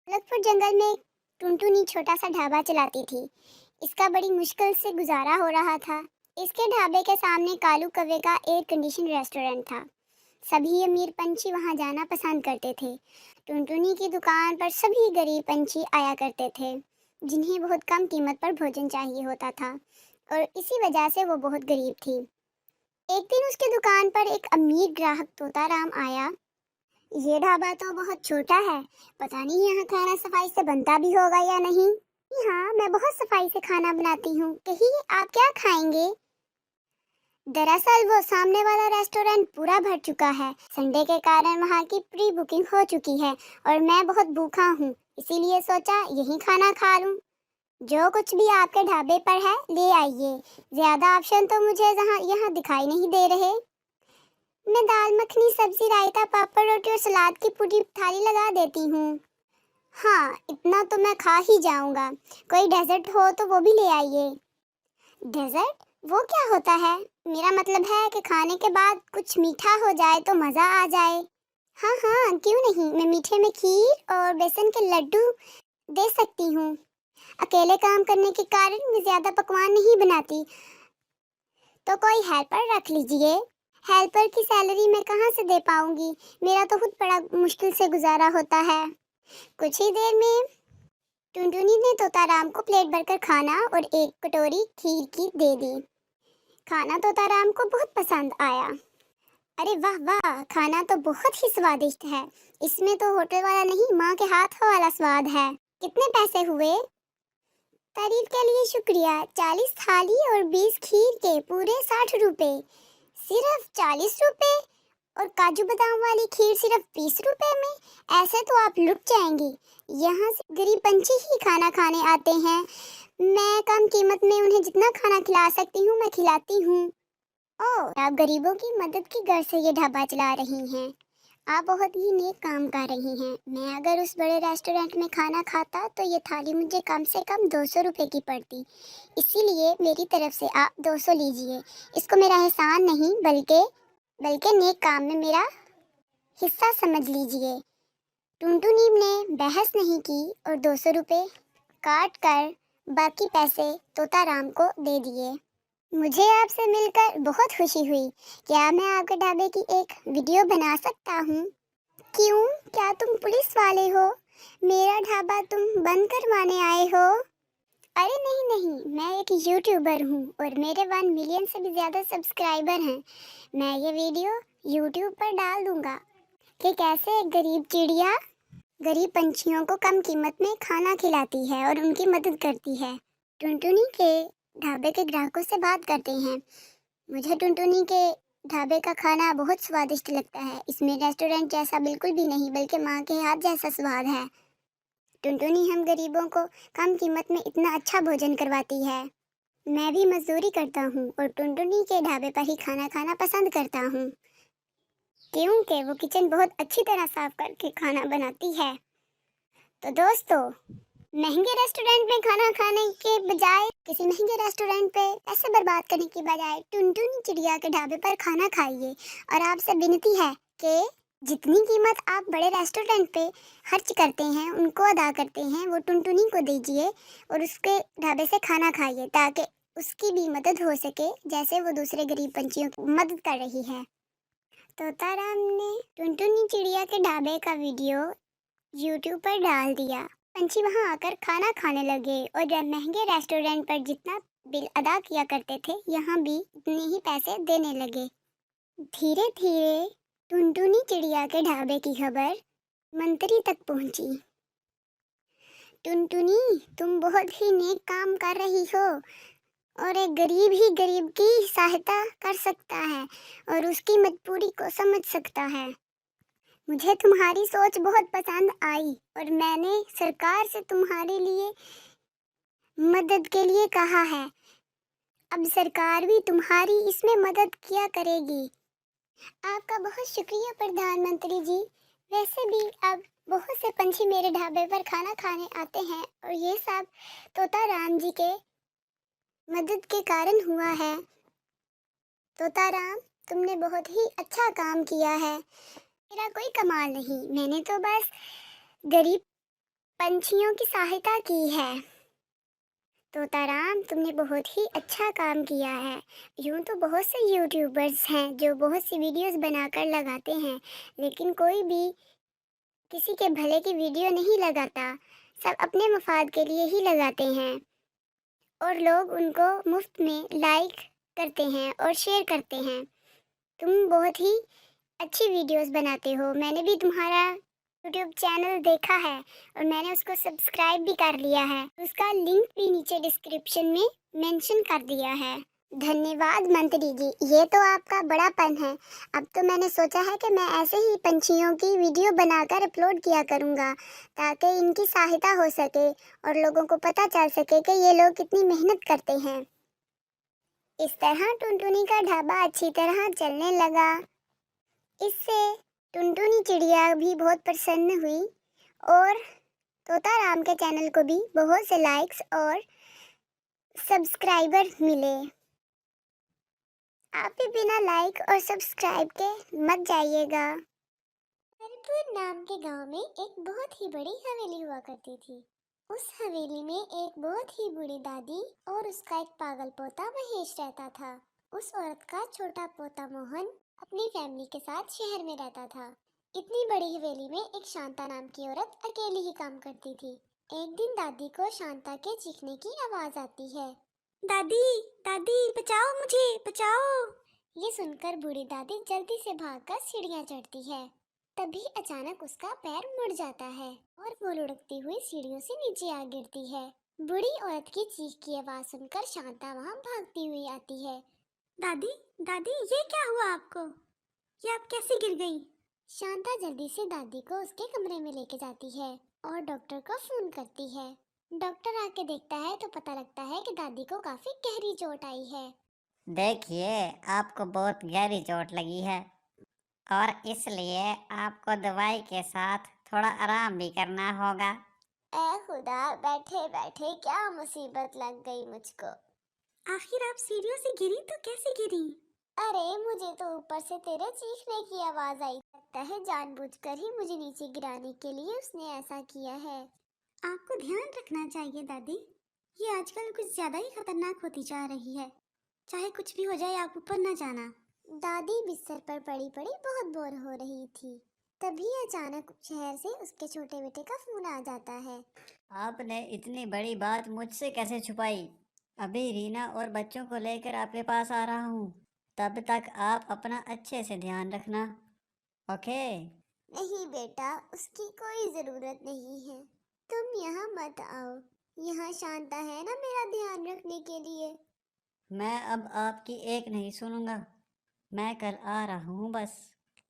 लखपत जंगल में टुनटुनी छोटा सा ढाबा चलाती थी। इसका बड़ी मुश्किल से गुजारा हो रहा था। इसके ढाबे के सामने कालू कौवे का एयर कंडीशन रेस्टोरेंट था। सभी अमीर पंछी वहां जाना पसंद करते थे। टुनटुनी की दुकान पर सभी गरीब पंछी आया करते थे, जिन्हें बहुत कम कीमत पर भोजन चाहिए होता था, और इसी वजह से वो बहुत गरीब थी। एक दिन उसकी दुकान पर एक अमीर ग्राहक तोताराम आया। ये ढाबा तो बहुत छोटा है, पता नहीं यहाँ खाना सफाई से बनता भी होगा या नहीं। जी हाँ, मैं बहुत सफाई से खाना बनाती हूँ, कहिए आप क्या खाएंगे। दरअसल वो सामने वाला रेस्टोरेंट पूरा भर चुका है। संडे के कारण वहाँ की प्री बुकिंग हो चुकी है और मैं बहुत भूखा हूँ, इसीलिए सोचा यही खाना खा लूँ। जो कुछ भी आपके ढाबे पर है ले आइए। ज्यादा ऑप्शन तो मुझे यहाँ दिखाई नहीं दे रहे। मैं दाल मखनी, सब्जी, रायता, पापड़, रोटी और सलाद की पूरी थाली लगा देती हूँ। हाँ, इतना तो मैं खा ही जाऊंगा। कोई डेजर्ट हो तो वो भी ले आइए। डेजर्ट? वो क्या होता है? मेरा मतलब है कि खाने के बाद कुछ मीठा हो जाए तो मज़ा आ जाए। हाँ हाँ, क्यों नहीं, मैं मीठे में खीर और बेसन के लड्डू दे सकती हूँ। अकेले काम करने के कारण मैं ज़्यादा पकवान नहीं बनाती, तो कोई हेल्पर रख लीजिए। हेल्पर की सैलरी मैं कहाँ से दे पाऊंगी, मेरा तो खुद बड़ा मुश्किल से गुजारा होता है। कुछ ही देर में टुनटुनी ने तोताराम को प्लेट भरकर खाना और एक कटोरी खीर की दे दी। खाना तोताराम को बहुत पसंद आया। अरे वाह वाह, खाना तो बहुत ही स्वादिष्ट है। इसमें तो होटल वाला नहीं, माँ के हाथ वाला स्वाद है। कितने पैसे हुए? तारीफ के लिए शुक्रिया। 40 थाली और 20 खीर के पूरे 60 रुपए। सिर्फ 40 रुपए? और काजू बादाम वाली खीर सिर्फ 20 रुपए में? ऐसे तो आप लुट जाएंगी। यहाँ से गरीब पंछी ही खाना खाने आते हैं। मैं कम कीमत में उन्हें जितना खाना खिला सकती हूँ मैं खिलाती हूँ। ओह, आप गरीबों की मदद की गर्ज से ये ढाबा चला रही हैं। आप बहुत ही नेक काम कर रही हैं। मैं अगर उस बड़े रेस्टोरेंट में खाना खाता तो ये थाली मुझे कम से कम 200 रुपए की पड़ती। इसीलिए मेरी तरफ से आप 200 लीजिए। इसको मेरा एहसान नहीं बल्कि बल्कि नेक काम में मेरा हिस्सा समझ लीजिए। टुनटुनी ने बहस नहीं की और 200 रुपए काट कर बाकी पैसे तोताराम को दे दिए। मुझे आपसे मिलकर बहुत खुशी हुई। क्या मैं आपके ढाबे की एक वीडियो बना सकता हूँ? क्यों, क्या तुम पुलिस वाले हो? मेरा ढाबा तुम बंद करवाने आए हो? अरे नहीं नहीं, मैं एक यूट्यूबर हूँ और मेरे 1 मिलियन से भी ज़्यादा सब्सक्राइबर हैं। मैं ये वीडियो यूट्यूब पर डाल दूँगा कि कैसे एक गरीब चिड़िया गरीब पंछियों को कम कीमत में खाना खिलाती है और उनकी मदद करती है। टुनटुनी के ढाबे के ग्राहकों से बात करते हैं। मुझे टुनटुनी के ढाबे का खाना बहुत स्वादिष्ट लगता है। इसमें रेस्टोरेंट जैसा बिल्कुल भी नहीं बल्कि माँ के हाथ जैसा स्वाद है। टुनटुनी हम गरीबों को कम कीमत में इतना अच्छा भोजन करवाती है। मैं भी मजदूरी करता हूँ और टुनटुनी के ढाबे पर ही खाना खाना पसंद करता हूँ, क्योंकि वो किचन बहुत अच्छी तरह साफ करके खाना बनाती है। तो दोस्तों, महंगे रेस्टोरेंट में खाना खाने के बजाय, किसी महंगे रेस्टोरेंट पे पैसे बर्बाद करने की बजाय टुनटुनी चिड़िया के ढाबे पर खाना खाइए। और आपसे विनती है कि जितनी कीमत आप बड़े रेस्टोरेंट पे खर्च करते हैं, उनको अदा करते हैं, वो टुनटुनी को दीजिए और उसके ढाबे से खाना खाइए, ताकि उसकी भी मदद हो सके जैसे वो दूसरे गरीब पंछियों की मदद कर रही है। तोताराम ने टुनटुनी चिड़िया के ढाबे का वीडियो यूट्यूब पर डाल दिया। पंछी वहां आकर खाना खाने लगे और जब महंगे रेस्टोरेंट पर जितना बिल अदा किया करते थे, यहाँ भी उतने ही पैसे देने लगे। धीरे धीरे टुनटुनी चिड़िया के ढाबे की खबर मंत्री तक पहुंची। टुनटुनी, तुम बहुत ही नेक काम कर रही हो और एक गरीब ही गरीब की सहायता कर सकता है और उसकी मजबूरी को समझ सकता है। मुझे तुम्हारी सोच बहुत पसंद आई और मैंने सरकार से तुम्हारे लिए मदद के लिए कहा है। अब सरकार भी तुम्हारी इसमें मदद किया करेगी। आपका बहुत शुक्रिया प्रधानमंत्री जी। वैसे भी अब बहुत से पंछी मेरे ढाबे पर खाना खाने आते हैं और ये सब तोताराम जी के मदद के कारण हुआ है। तोताराम, तुमने बहुत ही अच्छा काम किया है। मेरा कोई कमाल नहीं, मैंने तो बस गरीब पंछियों की सहायता की है। तोताराम, तुमने बहुत ही अच्छा काम किया है। यूं तो बहुत से यूट्यूबर्स हैं जो बहुत सी वीडियोस बनाकर लगाते हैं, लेकिन कोई भी किसी के भले की वीडियो नहीं लगाता। सब अपने मफाद के लिए ही लगाते हैं और लोग उनको मुफ्त में लाइक करते हैं और शेयर करते हैं। तुम बहुत ही अच्छी वीडियोस बनाते हो। मैंने भी तुम्हारा यूट्यूब चैनल देखा है और मैंने उसको सब्सक्राइब भी कर लिया है। उसका लिंक भी नीचे डिस्क्रिप्शन में मेंशन कर दिया है। धन्यवाद मंत्री जी, ये तो आपका बड़ापन है। अब तो मैंने सोचा है कि मैं ऐसे ही पंछियों की वीडियो बनाकर अपलोड किया करूँगा, ताकि इनकी सहायता हो सके और लोगों को पता चल सके कि ये लोग कितनी मेहनत करते हैं। इस तरह टुनटुनी का ढाबा अच्छी तरह चलने लगा। इससे टुनटुनी चिड़िया भी बहुत प्रसन्न हुई और तोताराम के चैनल को भी बहुत से लाइक्स और सब्सक्राइबर मिले। आप भी बिना लाइक और सब्सक्राइब के मत जाइएगा। हरिपुर नाम के गांव में एक बहुत ही बड़ी हवेली हुआ करती थी। उस हवेली में एक बहुत ही बूढ़ी दादी और उसका एक पागल पोता महेश रहता था। उस औरत का छोटा पोता मोहन अपनी फैमिली के साथ शहर में रहता था। इतनी बड़ी हवेली में एक शांता नाम की औरत अकेली ही काम करती थी। एक दिन दादी को शांता के चीखने की आवाज आती है। दादी, दादी, बचाओ मुझे, बचाओ। ये सुनकर बूढ़ी दादी जल्दी से भागकर सीढ़ियां चढ़ती है। तभी अचानक उसका पैर मुड़ जाता है और वो लुढ़कती हुई सीढ़ियों से नीचे आ गिरती है। बूढ़ी औरत की चीख की आवाज सुनकर शांता वहां भागती हुई आती है। दादी, दादी, ये क्या हुआ आपको? ये आप कैसे गिर गई? शांता जल्दी से दादी को उसके कमरे में लेके जाती है और डॉक्टर को फोन करती है। डॉक्टर आके देखता है तो पता लगता है कि दादी को काफी गहरी चोट आई है। देखिए, आपको बहुत गहरी चोट लगी है और इसलिए आपको दवाई के साथ थोड़ा आराम भी करना होगा। ऐ खुदा, बैठे बैठे क्या मुसीबत लग गई मुझको। आखिर आप सीढ़ियों से गिरी तो कैसे गिरी? अरे, मुझे तो ऊपर से तेरे चीखने की आवाज आई। लगता है जानबूझकर ही मुझे नीचे गिराने के लिए उसने ऐसा किया है। आपको ध्यान रखना चाहिए दादी। ये आजकल कुछ ज्यादा ही खतरनाक होती जा रही है। चाहे कुछ भी हो जाए, आप ऊपर ना जाना। दादी बिस्तर पर पड़ी पड़ी बहुत बोर हो रही थी। तभी अचानक शहर से उसके छोटे बेटे का फोन आ जाता है। आपने इतनी बड़ी बात मुझसे कैसे छुपाई? अभी रीना और बच्चों को लेकर आपके पास आ रहा हूँ। तब तक आप अपना अच्छे से ध्यान रखना। ओके? नहीं बेटा, उसकी कोई जरूरत नहीं है। तुम यहाँ मत आओ। यहाँ शांता है ना मेरा ध्यान रखने के लिए। मैं अब आपकी एक नहीं सुनूंगा। मैं कल आ रहा हूँ बस।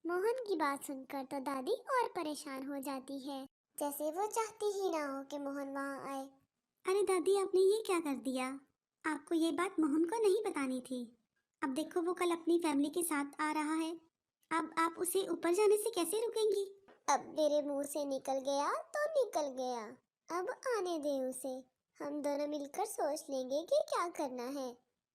मोहन की बात सुनकर तो दादी और परेशान हो जाती है, जैसे वो चाहती ही ना हो कि मोहन वहाँ आए। अरे दादी, आपने ये क्या कर दिया? आपको ये बात मोहन को नहीं बतानी थी। अब देखो, वो कल अपनी फैमिली के साथ आ रहा है। अब आप उसे ऊपर जाने से कैसे रुकेंगी? अब मेरे मुंह से निकल गया तो निकल गया। अब आने दे उसे। हम दोनों मिलकर सोच लेंगे कि क्या करना है।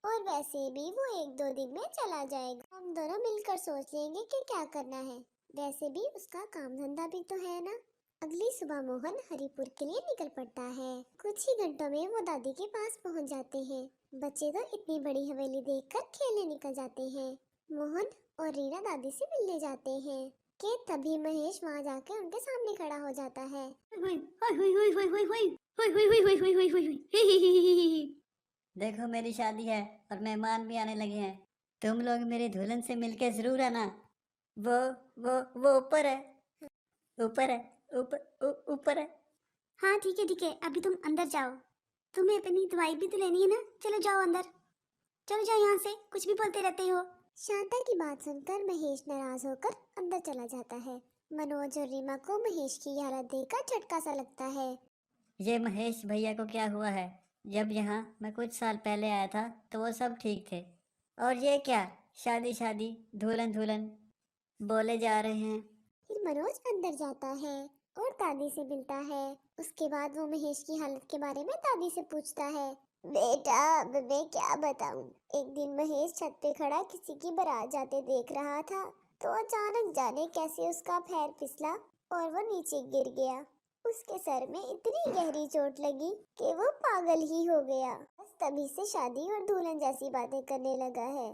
और वैसे भी वो 1-2 दिन में चला जाएगा। हम दोनों मिलकर सोच लेंगे कि क्या करना है। वैसे भी उसका काम धंधा भी तो है ना। अगली सुबह मोहन हरिपुर के लिए निकल पड़ता है। कुछ ही घंटों में वो दादी के पास पहुंच जाते हैं। बच्चे तो इतनी बड़ी हवेली देखकर खेलने निकल जाते हैं। मोहन और रीना दादी से मिलने जाते हैं कि तभी महेश वहां जाकर उनके सामने खड़ा हो जाता है। देखो, मेरी शादी है और मेहमान भी आने लगे हैं। तुम लोग मेरी दुल्हन से मिलके जरूर आना। वो वो ऊपर है, ऊपर है, ऊपर है। हाँ ठीक है, अभी तुम अंदर जाओ। तुम्हें अपनी दवाई भी तो लेनी है ना। चलो जाओ अंदर। चलो जाओ यहाँ से, कुछ भी बोलते रहते हो। शांता की बात सुनकर महेश नाराज होकर अंदर चला जाता है। मनोज और रीमा को महेश की हालत देखकर झटका सा लगता है। ये महेश भैया को क्या हुआ है? जब यहाँ मैं कुछ साल पहले आया था तो वो सब ठीक थे, और ये क्या शादी शादी दुल्हन दुल्हन बोले जा रहे हैं। फिर मनोज अंदर जाता है और दादी से मिलता है। उसके बाद वो महेश की हालत के बारे में दादी से पूछता है। बेटा, अब मैं क्या बताऊं। एक दिन महेश छत पे खड़ा किसी की बारात जाते देख रहा था, तो अचानक जाने कैसे उसका पैर फिसला और वो नीचे गिर गया। उसके सर में इतनी गहरी चोट लगी कि वो पागल ही हो गया। बस तभी से शादी और दुल्हन जैसी बातें करने लगा है।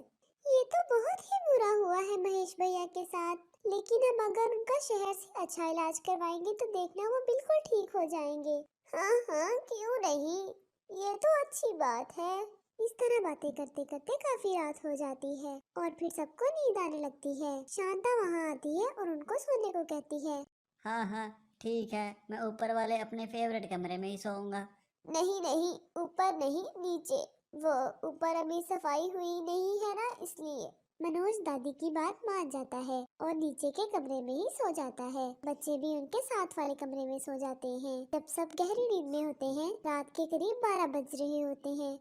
ये तो बहुत ही बुरा हुआ है महेश भैया के साथ, लेकिन हम अगर उनका शहर से अच्छा इलाज करवाएंगे तो देखना वो बिल्कुल ठीक हो जाएंगे। हाँ हाँ, क्यों नहीं, ये तो अच्छी बात है। इस तरह बातें करते करते काफी रात हो जाती है और फिर सबको नींद आने लगती है। शांता वहाँ आती है और उनको सोने को कहती है। हाँ हाँ ठीक है, मैं ऊपर वाले अपने फेवरेट कमरे में ही सोऊंगा। नहीं नहीं, ऊपर नहीं, नीचे। वो ऊपर अभी सफाई हुई नहीं है ना, इसलिए। मनोज दादी की बात मान जाता है और नीचे के कमरे में ही सो जाता है। बच्चे भी उनके साथ वाले कमरे में सो जाते हैं। जब सब गहरी नींद में होते हैं, रात के करीब 12 बज रहे होते हैं,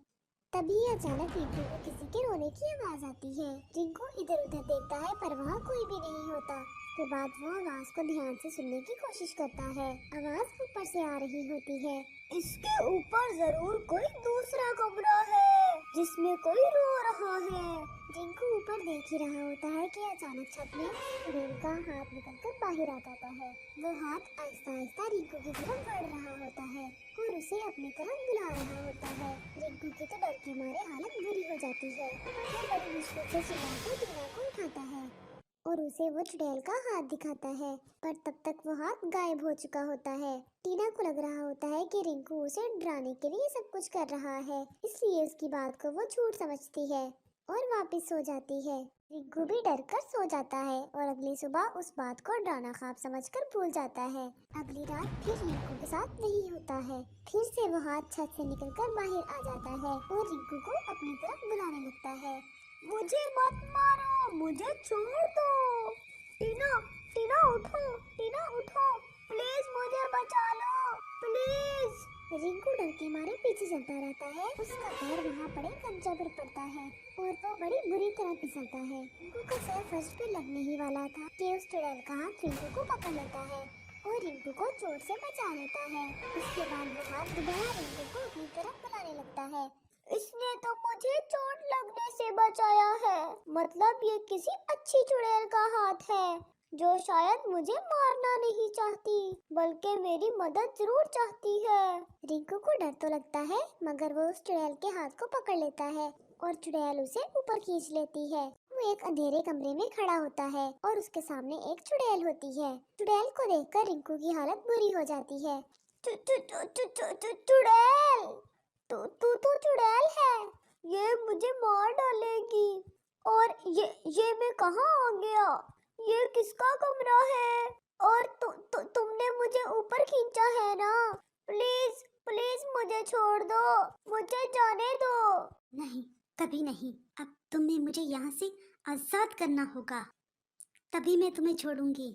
तभी अचानक रिंकू को किसी के रोने की आवाज आती है। रिंकू इधर उधर देखता है पर वहाँ कोई भी नहीं होता। उसके बाद वो आवाज को ध्यान से सुनने की कोशिश करता है। आवाज ऊपर से आ रही होती है। इसके ऊपर जरूर कोई दूसरा कमरा है जिसमें कोई रो रहा है। रिंकू ऊपर देख ही रहा होता है कि अचानक छत में चुड़ैल का हाथ निकलकर बाहर आ जाता है। वो हाथ आहिस्ता आहिस्ता रिंकू की तरफ बढ़ रहा होता है और उसे अपनी तरफ बुला रहा होता है। रिंकू की तो डर के मारे हालत बुरी हो जाती है। वो बड़ी मुश्किल से चिल्लाकर टीना को उठाता है और उसे वो चुड़ैल का हाथ दिखाता है, पर तब तक वो हाथ गायब हो चुका होता है। टीना को लग रहा होता है कि रिंकू उसे डराने के लिए सब कुछ कर रहा है, इसलिए उसकी बात को वो झूठ समझती है और वापस सो जाती है। रिंकू भी डर कर सो जाता है और अगली सुबह उस बात को डरावना ख्वाब समझकर भूल जाता है। अगली रात फिर रिंकू के साथ वही होता है। फिर से वो हाथ छत से निकलकर बाहर आ जाता है और रिंकू को अपनी तरफ बुलाने लगता है। मुझे मत मारो, मुझे छोड़ दो। टीना, टीना उठो, टीना उठो, प्लीज मुझे बचा लो, प्लीज। रिंकू डर के मारे पीछे चलता रहता है। उसका पैर वहाँ पड़े कंचे पर पड़ता है और वो बड़ी बुरी तरह फिसलता है। रिंकू का सर फर्श पे लगने ही वाला था कि उस चुड़ैल का हाथ रिंकू को पकड़ लेता है और रिंकू को चोट से बचा लेता है। उसके बाद वो हाथ दोबारा रिंकू को अपनी तरफ बुलाने लगता है। इसने तो मुझे चोट लगने से बचाया है, मतलब ये किसी अच्छी चुड़ैल का हाथ है जो शायद मुझे मारना नहीं चाहती बल्कि मेरी मदद जरूर चाहती है। रिंकू को डर तो लगता है मगर वो उस चुड़ैल के हाथ को पकड़ लेता है और चुड़ैल उसे ऊपर खींच लेती है। वो एक अंधेरे कमरे में खड़ा होता है और उसके सामने एक चुड़ैल होती है। चुड़ैल को देखकर रिंकू की हालत बुरी हो जाती है। चुड़ैल, तू तू तो चुड़ैल है, ये मुझे मार डालेगी। और ये मैं कहाँ आ गया? ये किसका कमरा है? और तुमने मुझे ऊपर खींचा है ना? प्लीज प्लीज मुझे छोड़ दो, मुझे जाने दो। नहीं, कभी नहीं। अब तुम्हें मुझे यहाँ से आजाद करना होगा, तभी मैं तुम्हें छोड़ूंगी।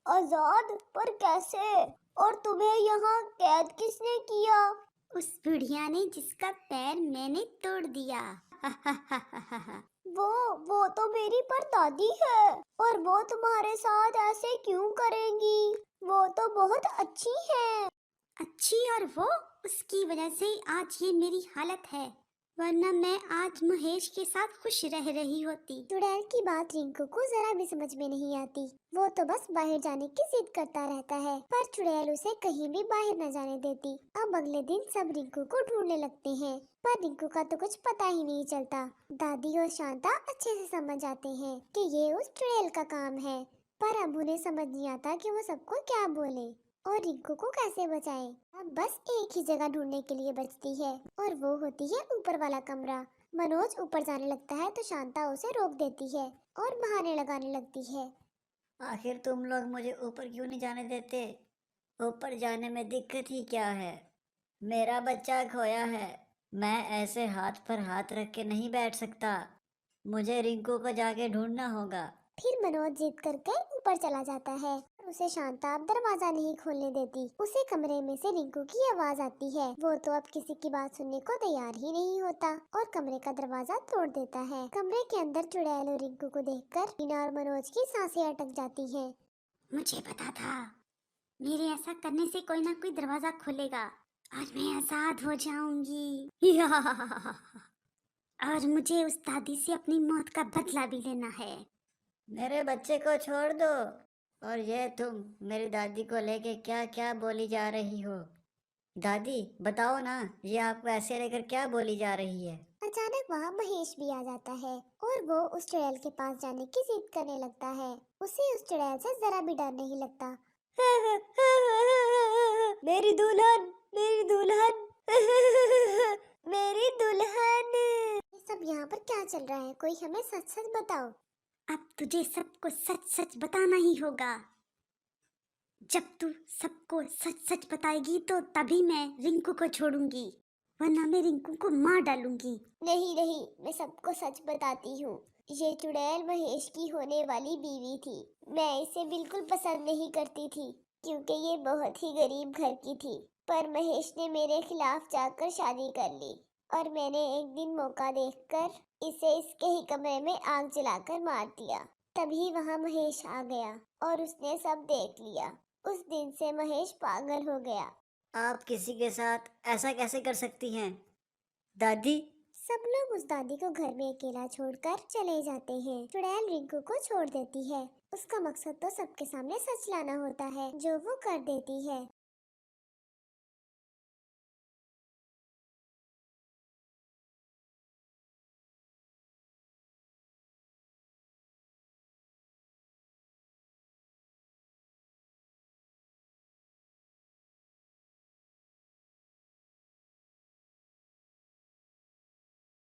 आजाद? पर कैसे? और तुम्हें यहाँ कैद किसने किया? उस बुढ़िया ने जिसका पैर मैंने तोड़ दिया। वो तो मेरी परदादी है और वो तुम्हारे साथ ऐसे क्यों करेंगी? वो तो बहुत अच्छी है। अच्छी? और वो उसकी वजह से आज ये मेरी हालत है, वरना मैं आज महेश के साथ खुश रह रही होती। चुड़ैल की बात रिंकू को जरा भी समझ में नहीं आती। वो तो बस बाहर जाने की जिद करता रहता है पर चुड़ैल उसे कहीं भी बाहर न जाने देती। अब अगले दिन सब रिंकू को ढूंढने लगते हैं पर रिंकू का तो कुछ पता ही नहीं चलता। दादी और शांता अच्छे से समझ जाते हैं कि ये उस चुड़ैल का काम है, पर अब उन्हें समझ नहीं आता कि वो सबको क्या बोले और रिंकू को कैसे बचाए। अब बस एक ही जगह ढूंढने के लिए बचती है और वो होती है ऊपर वाला कमरा। मनोज ऊपर जाने लगता है तो शांता उसे रोक देती है और बहाने लगाने लगती है। आखिर तुम लोग मुझे ऊपर क्यों नहीं जाने देते? ऊपर जाने में दिक्कत ही क्या है? मेरा बच्चा खोया है, मैं ऐसे हाथ पर हाथ रख के नहीं बैठ सकता। मुझे रिंकू को जाके ढूंढना होगा। फिर मनोज जिद करके ऊपर चला जाता है और उसे शांता अब दरवाजा नहीं खोलने देती। उसे कमरे में से रिंकू की आवाज आती है। वो तो अब किसी की बात सुनने को तैयार ही नहीं होता और कमरे का दरवाजा तोड़ देता है। कमरे के अंदर चुड़ैल और रिंकू को देखकर टीना और मनोज की सांसें अटक जाती हैं। मुझे पता था मेरे ऐसा करने से कोई ना कोई दरवाजा खोलेगा। आज मैं आजाद हो जाऊंगी। और मुझे उस दादी से अपनी मौत का बदला भी लेना है। मेरे बच्चे को छोड़ दो। और ये तुम मेरी दादी को लेके क्या क्या बोली जा रही हो? दादी बताओ ना, ये आपको ऐसे लेकर क्या बोली जा रही है? अचानक वहाँ महेश भी आ जाता है और वो उस चुड़ैल के पास जाने की जिद करने लगता है। उसे उस चुड़ैल से जरा भी डर नहीं लगता। मेरी दुल्हन, मेरी दुल्हन, मेरी दुल्हन। ये सब यहाँ पर क्या चल रहा है? कोई हमें सच सच बताओ। अब तुझे सबको सच सच बताना ही होगा। जब तू सबको सच सच बताएगी तो तभी मैं रिंकू को छोड़ूंगी, वरना मैं रिंकू को मार डालूंगी। नहीं नहीं, मैं सबको सच बताती हूँ। ये चुड़ैल महेश की होने वाली बीवी थी। मैं इसे बिल्कुल पसंद नहीं करती थी क्योंकि ये बहुत ही गरीब घर की थी। पर महेश ने मेरे खिलाफ जाकर शादी कर ली और मैंने एक दिन मौका देखकर इसे इसके ही कमरे में आग जलाकर मार दिया। तभी वहाँ महेश आ गया और उसने सब देख लिया। उस दिन से महेश पागल हो गया। आप किसी के साथ ऐसा कैसे कर सकती हैं दादी? सब लोग उस दादी को घर में अकेला छोड़कर चले जाते हैं। चुड़ैल रिंकू को छोड़ देती है। उसका मकसद तो सबके सामने सच लाना होता है, जो वो कर देती है।